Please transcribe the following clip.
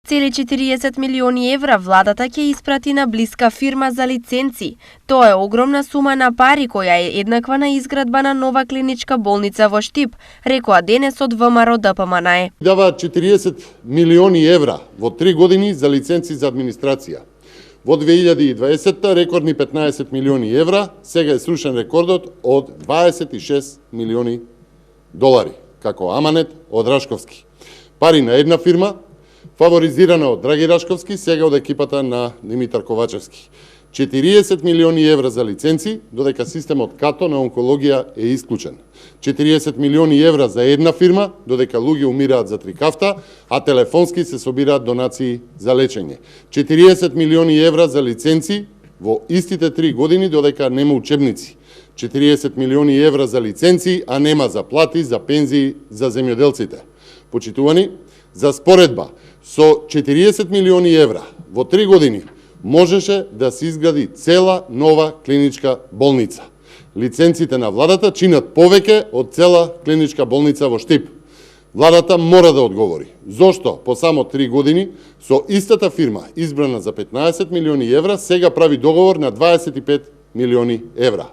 Цели 40 милиони евра владата ќе испрати на блиска фирма за лиценци. Тоа е огромна сума на пари која е еднаква на изградба на нова клиничка болница во Штип, рекоа денес од ВМРО ДПМНЕ. Даваат 40 милиони евра во 3 години за лиценци за администрација. Во 2020 рекордни 15 милиони евра, сега е срушен рекордот од 26 милиони долари, како аманет од Рашковски. Пари на една фирма, фаворизирана од Драги Рашковски, сега од екипата на Димитар Ковачевски. 40 милиони евра за лиценци, додека системот КАТО на онкологија е исклучен. 40 милиони евра за една фирма, додека луѓе умираат за 3 кафта, а телефонски се собираат донации за лечење. 40 милиони евра за лиценци во истите 3 години, додека нема учебници. 40 милиони евра за лиценци, а нема за плати, за пензии, за земјоделците. Почитувани, за споредба, со 40 милиони евра во 3 години можеше да се изгради цела нова клиничка болница. Лиценците на владата чинат повеќе од цела клиничка болница во Штип. Владата мора да одговори. Зошто по само 3 години со истата фирма избрана за 15 милиони евра сега прави договор на 25 милиони евра?